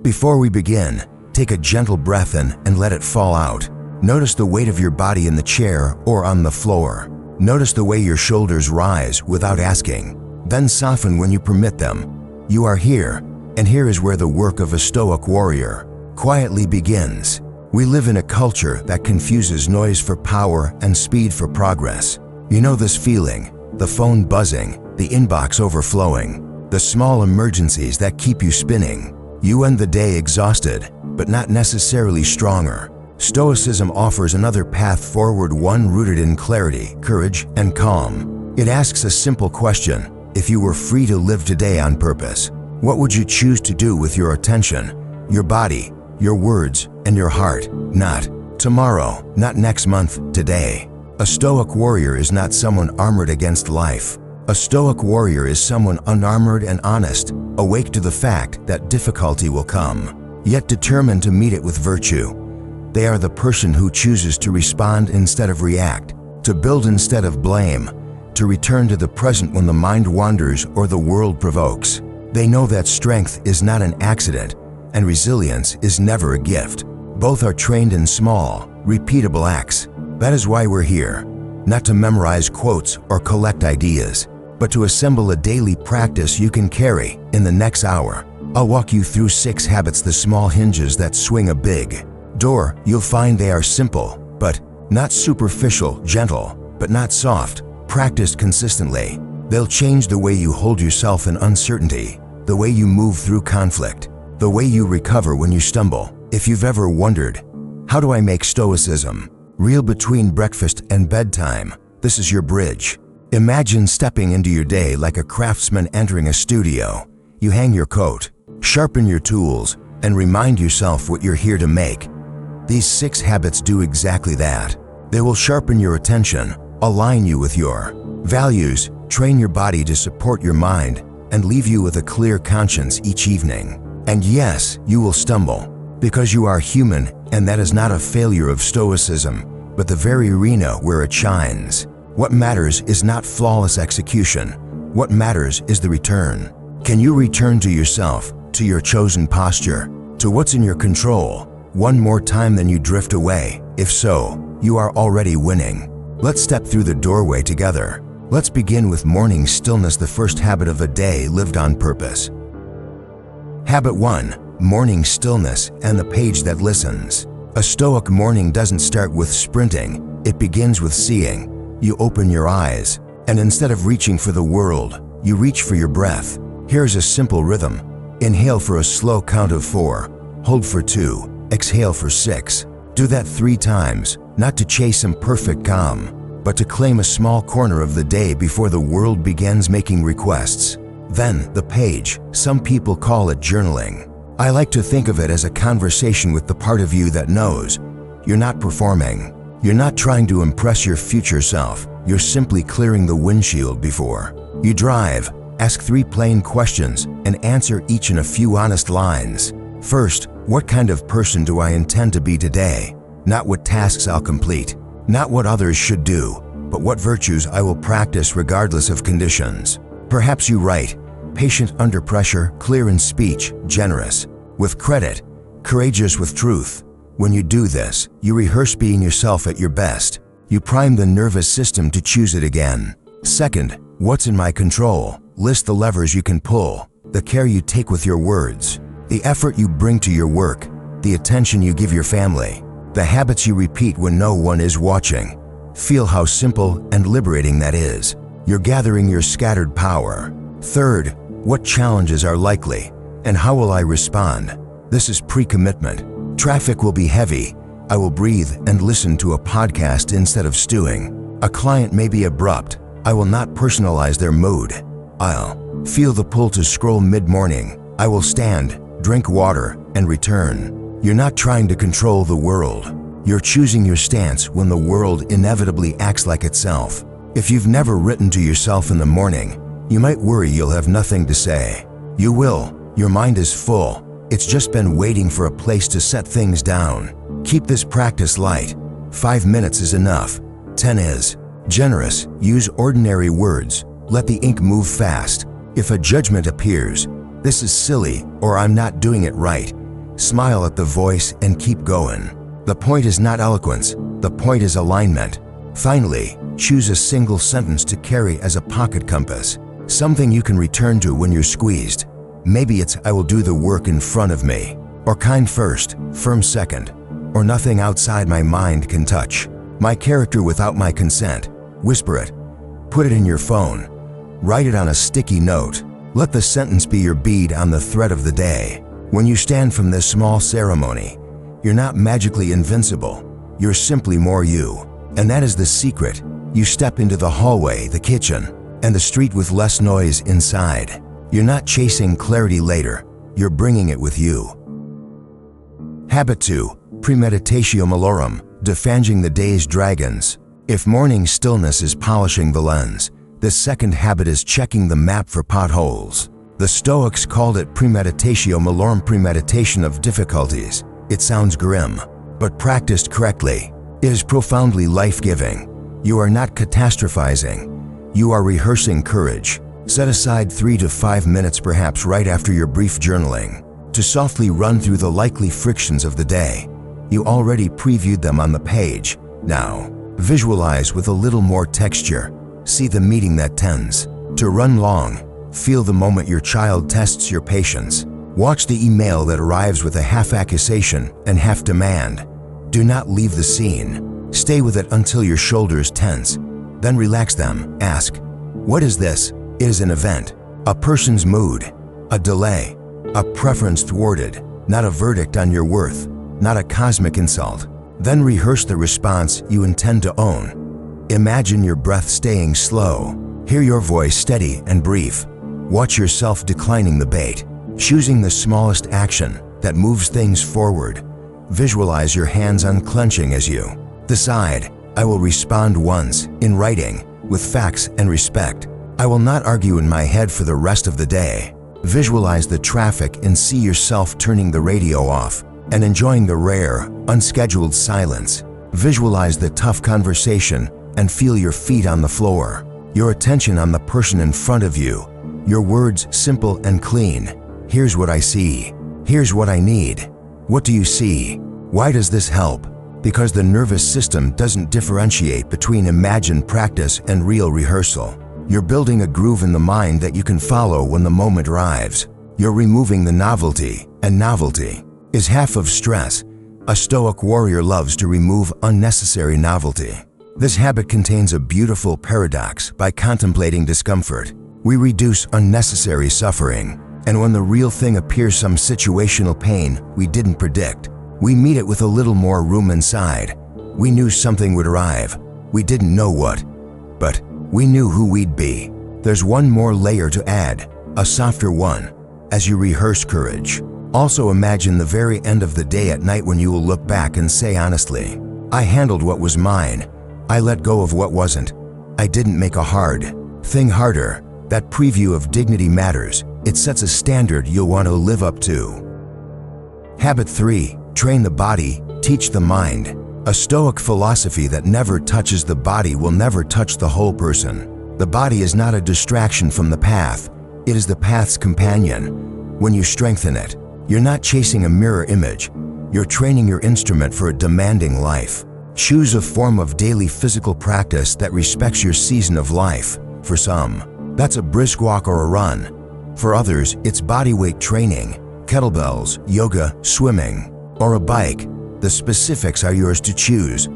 Before we begin, take a gentle breath in and let it fall out. Notice the weight of your body in the chair or on the floor. Notice the way your shoulders rise without asking. Then soften when you permit them. You are here, and here is where the work of a Stoic warrior quietly begins. We live in a culture that confuses noise for power and speed for progress. You know this feeling, the phone buzzing, the inbox overflowing, the small emergencies that keep you spinning. You end the day exhausted, but not necessarily stronger. Stoicism offers another path forward, one rooted in clarity, courage, and calm. It asks a simple question: if you were free to live today on purpose, what would you choose to do with your attention, your body, your words, and your heart? Not tomorrow, not next month, today. A Stoic warrior is not someone armored against life. A Stoic warrior is someone unarmored and honest, awake to the fact that difficulty will come, yet determined to meet it with virtue. They are the person who chooses to respond instead of react, to build instead of blame, to return to the present when the mind wanders or the world provokes. They know that strength is not an accident, and resilience is never a gift. Both are trained in small, repeatable acts. That is why we're here, not to memorize quotes or collect ideas, but to assemble a daily practice you can carry in the next hour. I'll walk you through 6 habits, the small hinges that swing a big door. You'll find they are simple, but not superficial, gentle, but not soft, practiced consistently. They'll change the way you hold yourself in uncertainty, the way you move through conflict, the way you recover when you stumble. If you've ever wondered, how do I make Stoicism real between breakfast and bedtime? This is your bridge. Imagine stepping into your day like a craftsman entering a studio. You hang your coat, sharpen your tools, and remind yourself what you're here to make. These 6 habits do exactly that. They will sharpen your attention, align you with your values, train your body to support your mind, and leave you with a clear conscience each evening. And yes, you will stumble, because you are human, and that is not a failure of Stoicism, but the very arena where it shines. What matters is not flawless execution. What matters is the return. Can you return to yourself, to your chosen posture, to what's in your control, one more time than you drift away? If so, you are already winning. Let's step through the doorway together. Let's begin with morning stillness, the first habit of a day lived on purpose. Habit 1. Morning stillness and the page that listens. A Stoic morning doesn't start with sprinting, it begins with seeing. You open your eyes, and instead of reaching for the world, you reach for your breath. Here's a simple rhythm. Inhale for a slow count of 4, hold for 2, exhale for 6. Do that 3 times, not to chase some perfect calm, but to claim a small corner of the day before the world begins making requests. Then, the page. Some people call it journaling. I like to think of it as a conversation with the part of you that knows you're not performing. You're not trying to impress your future self. You're simply clearing the windshield before you drive. Ask 3 plain questions and answer each in a few honest lines. First, what kind of person do I intend to be today? Not what tasks I'll complete, not what others should do, but what virtues I will practice regardless of conditions. Perhaps you write, patient under pressure, clear in speech, generous with credit, courageous with truth. When you do this, you rehearse being yourself at your best. You prime the nervous system to choose it again. Second, what's in my control? List the levers you can pull, the care you take with your words, the effort you bring to your work, the attention you give your family, the habits you repeat when no one is watching. Feel how simple and liberating that is. You're gathering your scattered power. Third, what challenges are likely, and how will I respond? This is pre-commitment. Traffic will be heavy. I will breathe and listen to a podcast instead of stewing. A client may be abrupt. I will not personalize their mood. I'll feel the pull to scroll mid-morning. I will stand, drink water, and return. You're not trying to control the world. You're choosing your stance when the world inevitably acts like itself. If you've never written to yourself in the morning, you might worry you'll have nothing to say. You will. Your mind is full. It's just been waiting for a place to set things down. Keep this practice light. 5 minutes is enough. 10 is generous. Use ordinary words. Let the ink move fast. If a judgment appears, this is silly or I'm not doing it right, smile at the voice, and keep going. The point is not eloquence, the point is alignment. Finally, choose a single sentence to carry as a pocket compass, something you can return to when you're squeezed. Maybe it's "I will do the work in front of me," or "kind first, firm second," or "nothing outside my mind can touch my character without my consent." Whisper it. Put it in your phone. Write it on a sticky note. Let the sentence be your bead on the thread of the day. When you stand from this small ceremony, you're not magically invincible. You're simply more you. And that is the secret. You step into the hallway, the kitchen, and the street with less noise inside. You're not chasing clarity later. You're bringing it with you. Habit 2. Premeditatio Malorum, defanging the day's dragons. If morning stillness is polishing the lens, the second habit is checking the map for potholes. The Stoics called it Premeditatio Malorum, premeditation of difficulties. It sounds grim, but practiced correctly, it is profoundly life-giving. You are not catastrophizing. You are rehearsing courage. Set aside 3 to 5 minutes, perhaps right after your brief journaling, to softly run through the likely frictions of the day. You already previewed them on the page. Now, visualize with a little more texture. See the meeting that tends to run long. Feel the moment your child tests your patience. Watch the email that arrives with a half accusation and half demand. Do not leave the scene. Stay with it until your shoulders tense. Then relax them. Ask, what is this? It is an event, a person's mood, a delay, a preference thwarted, not a verdict on your worth, not a cosmic insult. Then rehearse the response you intend to own. Imagine your breath staying slow. Hear your voice steady and brief. Watch yourself declining the bait, choosing the smallest action that moves things forward. Visualize your hands unclenching as you decide, I will respond once, in writing, with facts and respect. I will not argue in my head for the rest of the day. Visualize the traffic and see yourself turning the radio off and enjoying the rare, unscheduled silence. Visualize the tough conversation and feel your feet on the floor, your attention on the person in front of you, your words simple and clean. Here's what I see. Here's what I need. What do you see? Why does this help? Because the nervous system doesn't differentiate between imagined practice and real rehearsal. You're building a groove in the mind that you can follow when the moment arrives. You're removing the novelty, and novelty is half of stress. A Stoic warrior loves to remove unnecessary novelty. This habit contains a beautiful paradox. By contemplating discomfort, we reduce unnecessary suffering. And when the real thing appears, some situational pain we didn't predict, we meet it with a little more room inside. We knew something would arrive. We didn't know what, but we knew who we'd be. There's one more layer to add, a softer one, as you rehearse courage. Also imagine the very end of the day at night when you will look back and say honestly, I handled what was mine. I let go of what wasn't. I didn't make a hard thing harder. That preview of dignity matters. It sets a standard you'll want to live up to. Habit 3. Train the body, teach the mind. A Stoic philosophy that never touches the body will never touch the whole person. The body is not a distraction from the path. It is the path's companion. When you strengthen it, you're not chasing a mirror image. You're training your instrument for a demanding life. Choose a form of daily physical practice that respects your season of life. For some, that's a brisk walk or a run. For others, it's bodyweight training, kettlebells, yoga, swimming, or a bike. The specifics are yours to choose.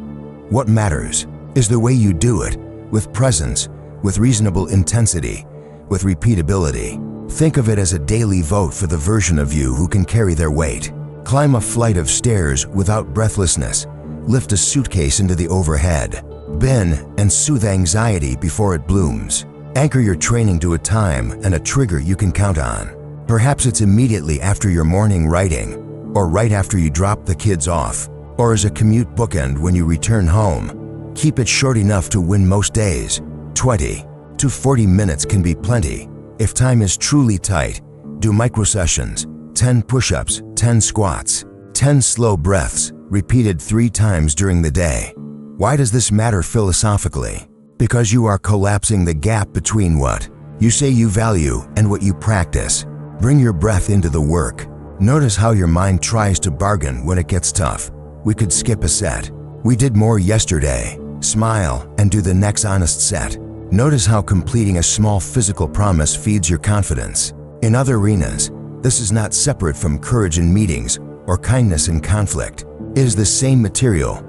What matters is the way you do it, with presence, with reasonable intensity, with repeatability. Think of it as a daily vote for the version of you who can carry their weight. Climb a flight of stairs without breathlessness. Lift a suitcase into the overhead bin and soothe anxiety before it blooms. Anchor your training to a time and a trigger you can count on. Perhaps it's immediately after your morning writing, or right after you drop the kids off, or as a commute bookend when you return home. Keep it short enough to win most days. 20 to 40 minutes can be plenty. If time is truly tight, do microsessions, 10 push-ups, 10 squats, 10 slow breaths, repeated 3 times during the day. Why does this matter philosophically? Because you are collapsing the gap between what you say you value and what you practice. Bring your breath into the work. Notice how your mind tries to bargain when it gets tough. We could skip a set. We did more yesterday. Smile and do the next honest set. Notice how completing a small physical promise feeds your confidence. In other arenas, this is not separate from courage in meetings or kindness in conflict. It is the same material.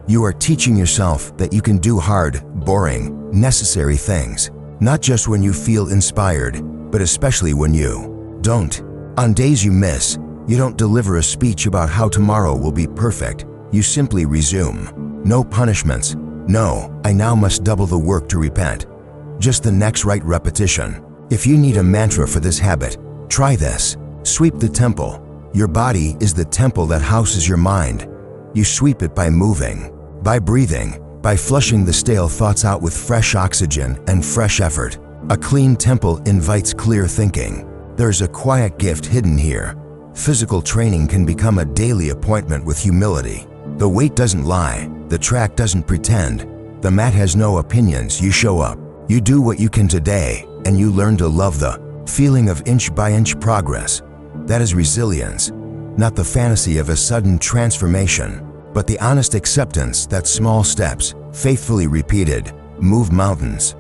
You are teaching yourself that you can do hard, boring, necessary things, not just when you feel inspired, but especially when you don't. On days you miss, you don't deliver a speech about how tomorrow will be perfect. You simply resume. No punishments. No, I now must double the work to repent. Just the next right repetition. If you need a mantra for this habit, try this. Sweep the temple. Your body is the temple that houses your mind. You sweep it by moving, by breathing, by flushing the stale thoughts out with fresh oxygen and fresh effort. A clean temple invites clear thinking. There's a quiet gift hidden here. Physical training can become a daily appointment with humility. The weight doesn't lie. The track doesn't pretend. The mat has no opinions. You show up. You do what you can today, and you learn to love the feeling of inch-by-inch progress. That is resilience, not the fantasy of a sudden transformation, but the honest acceptance that small steps, faithfully repeated, move mountains.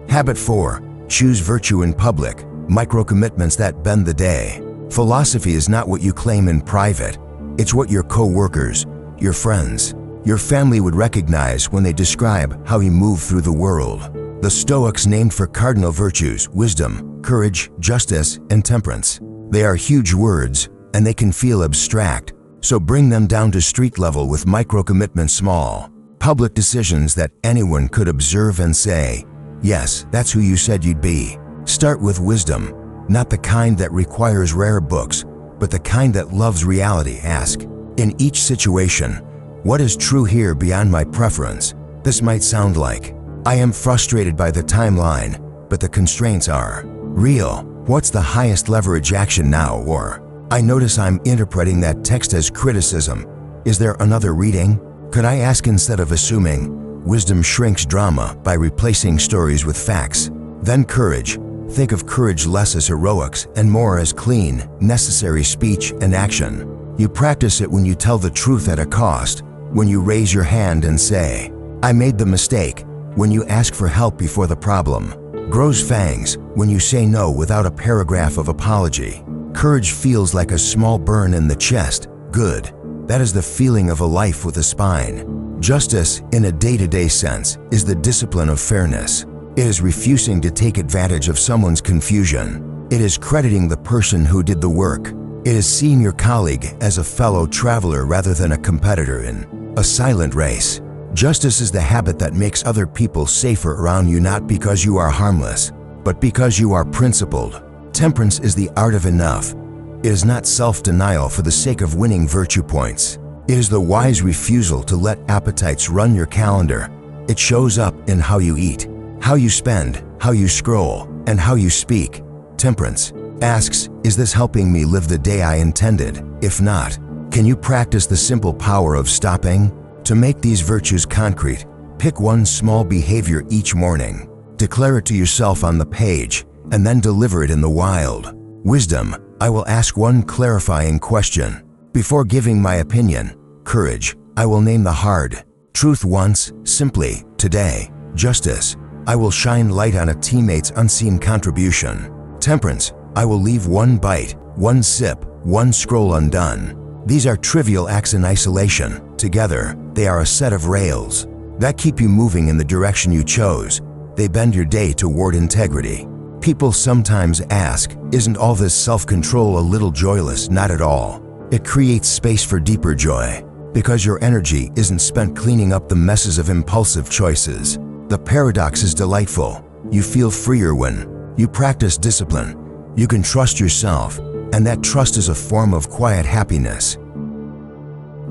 Habit 4. Choose virtue in public. Micro-commitments that bend the day. Philosophy is not what you claim in private. It's what your co-workers, your friends, your family would recognize when they describe how you move through the world. The Stoics named for cardinal virtues wisdom, courage, justice, and temperance. They are huge words, and they can feel abstract, so bring them down to street level with micro-commitments small, public decisions that anyone could observe and say, yes, that's who you said you'd be. Start with wisdom, not the kind that requires rare books, but the kind that loves reality. Ask, in each situation, what is true here beyond my preference? This might sound like, I am frustrated by the timeline, but the constraints are real. What's the highest leverage action now? Or, I notice I'm interpreting that text as criticism. Is there another reading? Could I ask instead of assuming? Wisdom shrinks drama by replacing stories with facts. Then courage. Think of courage less as heroics and more as clean, necessary speech and action. You practice it when you tell the truth at a cost, when you raise your hand and say, I made the mistake, when you ask for help before the problem grows fangs, when you say no without a paragraph of apology. Courage feels like a small burn in the chest. Good. That is the feeling of a life with a spine. Justice, in a day-to-day sense, is the discipline of fairness. It is refusing to take advantage of someone's confusion. It is crediting the person who did the work. It is seeing your colleague as a fellow traveler rather than a competitor in a silent race. Justice is the habit that makes other people safer around you, not because you are harmless, but because you are principled. Temperance is the art of enough. It is not self-denial for the sake of winning virtue points. It is the wise refusal to let appetites run your calendar. It shows up in how you eat, how you spend, how you scroll, and how you speak. Temperance asks, is this helping me live the day I intended? If not, can you practice the simple power of stopping? To make these virtues concrete, pick one small behavior each morning. Declare it to yourself on the page, and then deliver it in the wild. Wisdom, I will ask one clarifying question before giving my opinion. Courage, I will name the hard truth once, simply, today. Justice, I will shine light on a teammate's unseen contribution. Temperance, I will leave one bite, one sip, one scroll undone. These are trivial acts in isolation. Together, they are a set of rails that keep you moving in the direction you chose. They bend your day toward integrity. People sometimes ask, isn't all this self-control a little joyless? Not at all. It creates space for deeper joy, because your energy isn't spent cleaning up the messes of impulsive choices. The paradox is delightful. You feel freer when you practice discipline. You can trust yourself, and that trust is a form of quiet happiness.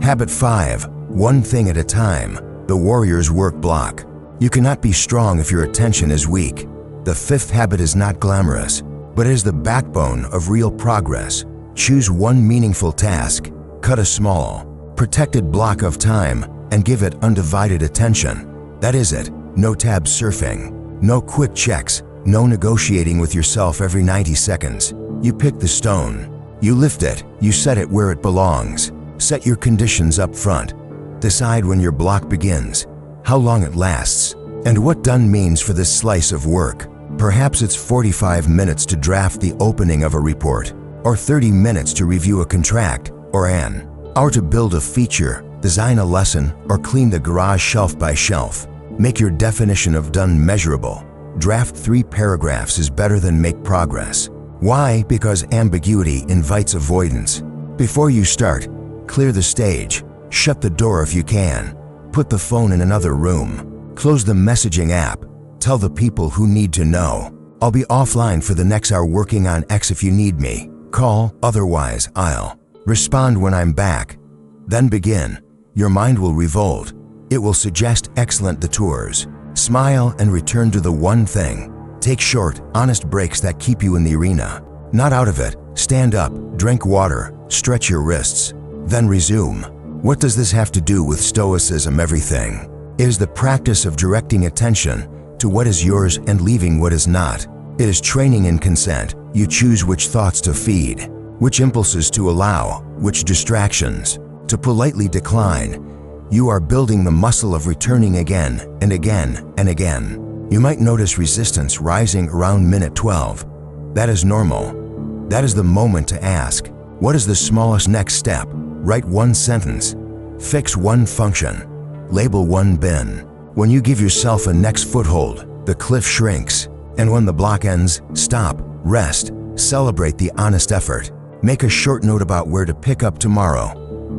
Habit 5. One thing at a time. The warrior's work block. You cannot be strong if your attention is weak. The fifth habit is not glamorous, but it is the backbone of real progress. Choose one meaningful task. Cut a small, protected block of time and give it undivided attention. That is it. No tab surfing. No quick checks. No negotiating with yourself every 90 seconds. You pick the stone. You lift it, you set it where it belongs. Set your conditions up front. Decide when your block begins, how long it lasts, and what done means for this slice of work. Perhaps it's 45 minutes to draft the opening of a report, or 30 minutes to review a contract or an hour to build a feature, design a lesson, or clean the garage shelf by shelf. Make your definition of done measurable. Draft 3 paragraphs is better than make progress. Why? Because ambiguity invites avoidance. Before you start, clear the stage. Shut the door if you can. Put the phone in another room. Close the messaging app. Tell the people who need to know. I'll be offline for the next hour working on X if you need me. Call, otherwise I'll respond when I'm back. Then begin. Your mind will revolt. It will suggest excellent detours. Smile and return to the one thing. Take short, honest breaks that keep you in the arena. Not out of it. Stand up, drink water, stretch your wrists. Then resume. What does this have to do with Stoicism? Everything. It is the practice of directing attention to what is yours and leaving what is not. It is training in consent. You choose which thoughts to feed, which impulses to allow, which distractions to politely decline. You are building the muscle of returning again and again and again. You might notice resistance rising around minute 12. That is normal. That is the moment to ask, what is the smallest next step? Write one sentence. Fix one function. Label one bin. When you give yourself a next foothold, the cliff shrinks. And when the block ends, stop, rest, celebrate the honest effort. Make a short note about where to pick up tomorrow.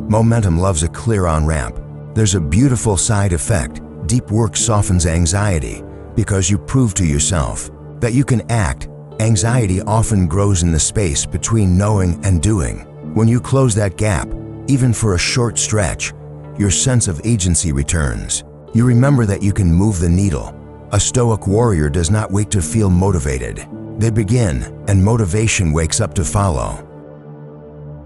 Momentum loves a clear on-ramp. There's a beautiful side effect. Deep work softens anxiety because you prove to yourself that you can act. Anxiety often grows in the space between knowing and doing. When you close that gap, even for a short stretch, your sense of agency returns. You remember that you can move the needle. A Stoic warrior does not wait to feel motivated. They begin, and motivation wakes up to follow.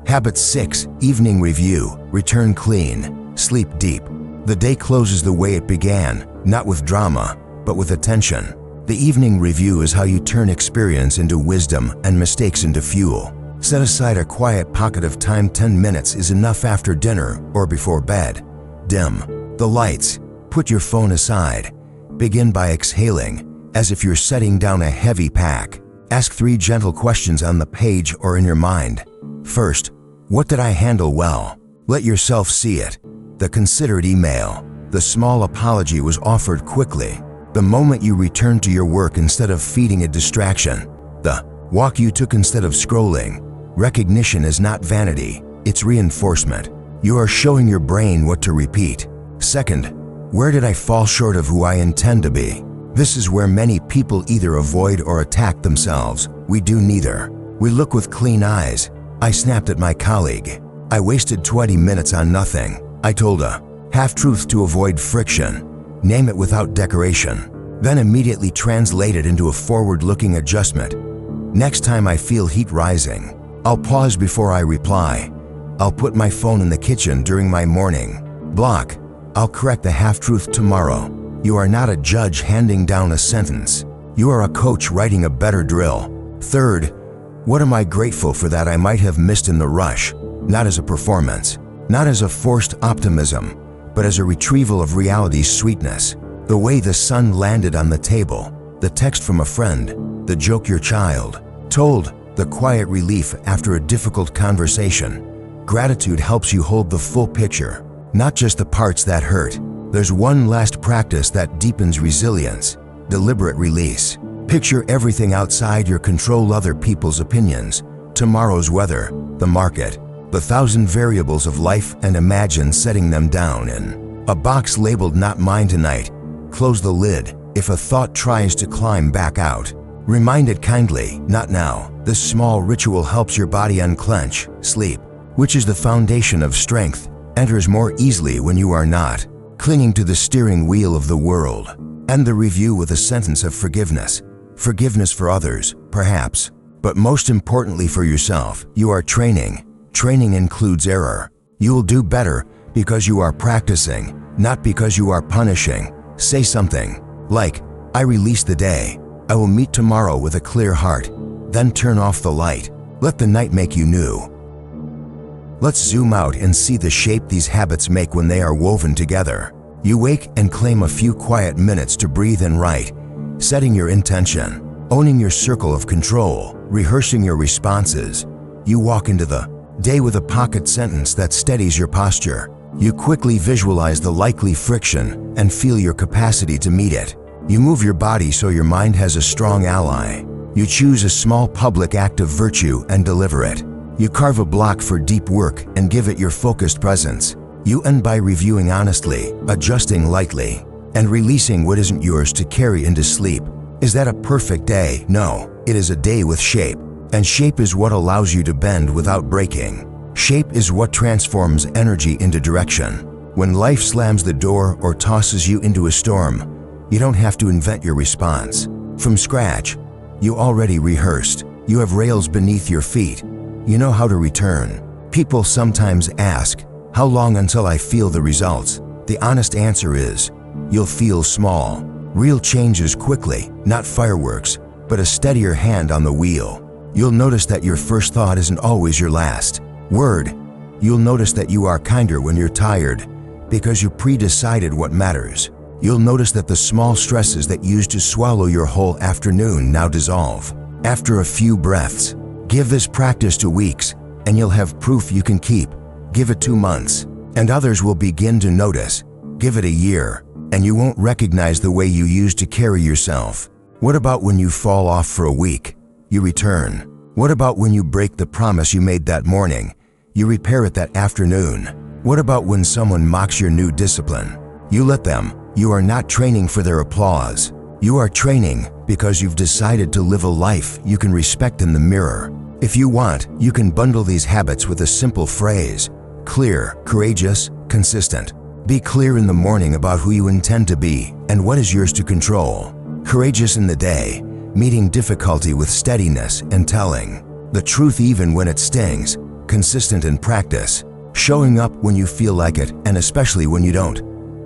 Habit 6. Evening review. Return clean. Sleep deep. The day closes the way it began, not with drama, but with attention. The evening review is how you turn experience into wisdom and mistakes into fuel. Set aside a quiet pocket of time. 10 minutes is enough after dinner or before bed. Dim the lights. Put your phone aside. Begin by exhaling, as if you're setting down a heavy pack. Ask 3 gentle questions on the page or in your mind. First, what did I handle well? Let yourself see it. The considered email. The small apology was offered quickly. The moment you returned to your work instead of feeding a distraction. The walk you took instead of scrolling. Recognition is not vanity, it's reinforcement. You are showing your brain what to repeat. Second, where did I fall short of who I intend to be? This is where many people either avoid or attack themselves. We do neither. We look with clean eyes. I snapped at my colleague. I wasted 20 minutes on nothing. I told a half-truth to avoid friction. Name it without decoration. Then immediately translate it into a forward-looking adjustment. Next time I feel heat rising, I'll pause before I reply. I'll put my phone in the kitchen during my morning block. I'll correct the half-truth tomorrow. You are not a judge handing down a sentence. You are a coach writing a better drill. Third, what am I grateful for that I might have missed in the rush? Not as a performance, not as a forced optimism, but as a retrieval of reality's sweetness. The way the sun landed on the table, the text from a friend, the joke your child told, the quiet relief after a difficult conversation. Gratitude helps you hold the full picture, not just the parts that hurt. There's one last practice that deepens resilience: deliberate release. Picture everything outside your control: other people's opinions, tomorrow's weather, the market, the 1,000 variables of life, and imagine setting them down in a box labeled "Not mine tonight." Close the lid if a thought tries to climb back out. Remind it kindly, "Not now." This small ritual helps your body unclench. Sleep, which is the foundation of strength, enters more easily when you are not clinging to the steering wheel of the world. End the review with a sentence of forgiveness. Forgiveness for others, perhaps, but most importantly for yourself. You are training. Training includes error. You will do better because you are practicing, not because you are punishing. Say something like, "I release the day. I will meet tomorrow with a clear heart." Then turn off the light. Let the night make you new. Let's zoom out and see the shape these habits make when they are woven together. You wake and claim a few quiet minutes to breathe and write, setting your intention, owning your circle of control, rehearsing your responses. You walk into the day with a pocket sentence that steadies your posture. You quickly visualize the likely friction and feel your capacity to meet it. You move your body so your mind has a strong ally. You choose a small public act of virtue and deliver it. You carve a block for deep work and give it your focused presence. You end by reviewing honestly, adjusting lightly, and releasing what isn't yours to carry into sleep. Is that a perfect day? No, it is a day with shape. And shape is what allows you to bend without breaking. Shape is what transforms energy into direction. When life slams the door or tosses you into a storm, you don't have to invent your response. From scratch, you already rehearsed. You have rails beneath your feet. You know how to return. People sometimes ask, how long until I feel the results? The honest answer is, you'll feel small. Real changes quickly, not fireworks, but a steadier hand on the wheel. You'll notice that your first thought isn't always your last word. You'll notice that you are kinder when you're tired, because you pre-decided what matters. You'll notice that the small stresses that used to swallow your whole afternoon now dissolve. After a few breaths, give this practice to weeks, and you'll have proof you can keep. Give it 2 months, and others will begin to notice. Give it a year, and you won't recognize the way you used to carry yourself. What about when you fall off for a week? You return. What about when you break the promise you made that morning? You repair it that afternoon. What about when someone mocks your new discipline? You let them. You are not training for their applause. You are training because you've decided to live a life you can respect in the mirror. If you want, you can bundle these habits with a simple phrase: clear, courageous, consistent. Be clear in the morning about who you intend to be and what is yours to control. Courageous in the day, meeting difficulty with steadiness and telling the truth even when it stings. Consistent in practice, showing up when you feel like it and especially when you don't.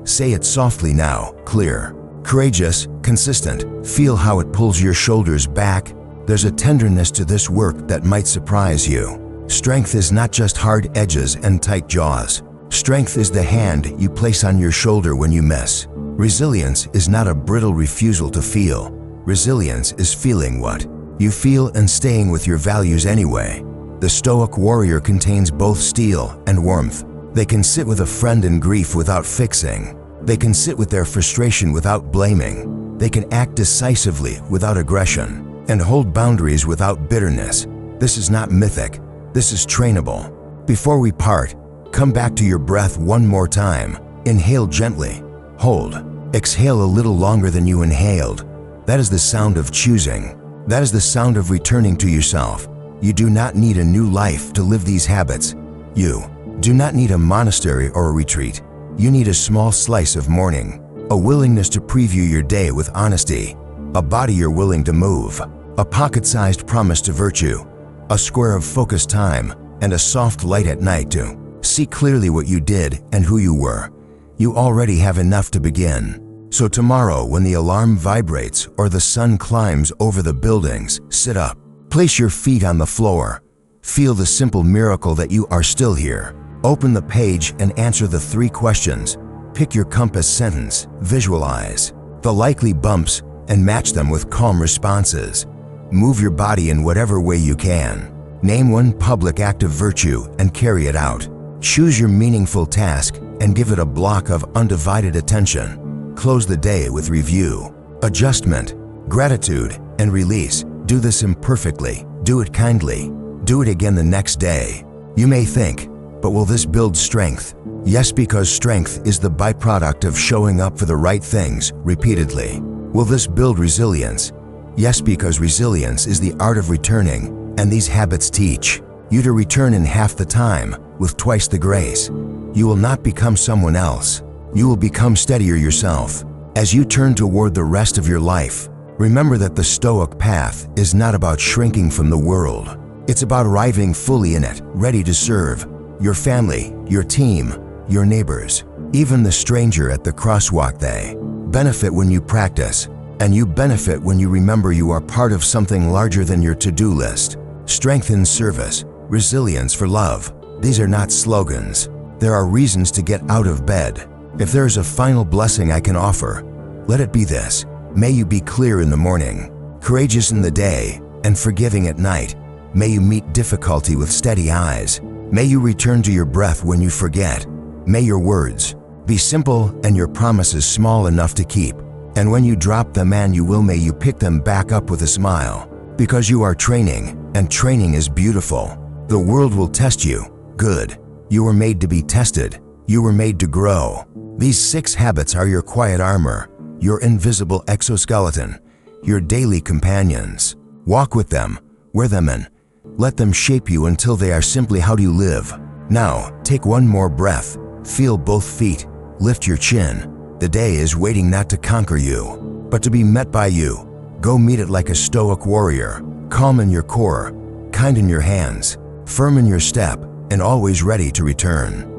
Say it softly now, clear. Courageous, consistent, feel how it pulls your shoulders back. There's a tenderness to this work that might surprise you. Strength is not just hard edges and tight jaws. Strength is the hand you place on your shoulder when you miss. Resilience is not a brittle refusal to feel. Resilience is feeling what you feel and staying with your values anyway. The Stoic warrior contains both steel and warmth. They can sit with a friend in grief without fixing. They can sit with their frustration without blaming. They can act decisively without aggression and hold boundaries without bitterness. This is not mythic. This is trainable. Before we part, come back to your breath one more time. Inhale gently. Hold. Exhale a little longer than you inhaled. That is the sound of choosing. That is the sound of returning to yourself. You do not need a new life to live these habits. You do not need a monastery or a retreat. You need a small slice of morning, a willingness to preview your day with honesty, a body you're willing to move, a pocket-sized promise to virtue, a square of focused time, and a soft light at night to see clearly what you did and who you were. You already have enough to begin. So tomorrow, when the alarm vibrates or the sun climbs over the buildings, sit up. Place your feet on the floor. Feel the simple miracle that you are still here. Open the page and answer the 3 questions. Pick your compass sentence, visualize the likely bumps, and match them with calm responses. Move your body in whatever way you can. Name one public act of virtue and carry it out. Choose your meaningful task and give it a block of undivided attention. Close the day with review, adjustment, gratitude, and release. Do this imperfectly. Do it kindly. Do it again the next day. You may think, but will this build strength? Yes, because strength is the byproduct of showing up for the right things repeatedly. Will this build resilience? Yes, because resilience is the art of returning, and these habits teach you to return in half the time with twice the grace. You will not become someone else. You will become steadier yourself. As you turn toward the rest of your life, remember that the Stoic path is not about shrinking from the world. It's about arriving fully in it, ready to serve your family, your team, your neighbors, even the stranger at the crosswalk. They benefit when you practice, and you benefit when you remember you are part of something larger than your to-do list. Strength in service, resilience for love. These are not slogans. There are reasons to get out of bed. If there is a final blessing I can offer, let it be this. May you be clear in the morning, courageous in the day, and forgiving at night. May you meet difficulty with steady eyes. May you return to your breath when you forget. May your words be simple and your promises small enough to keep. And when you drop them and you will, may you pick them back up with a smile. Because you are training, and training is beautiful. The world will test you. Good. You were made to be tested. You were made to grow. These 6 habits are your quiet armor, your invisible exoskeleton, your daily companions. Walk with them, wear them in. Let them shape you until they are simply how you live. Now, take one more breath. Feel both feet. Lift your chin. The day is waiting not to conquer you, but to be met by you. Go meet it like a Stoic warrior, calm in your core, kind in your hands, firm in your step, and always ready to return.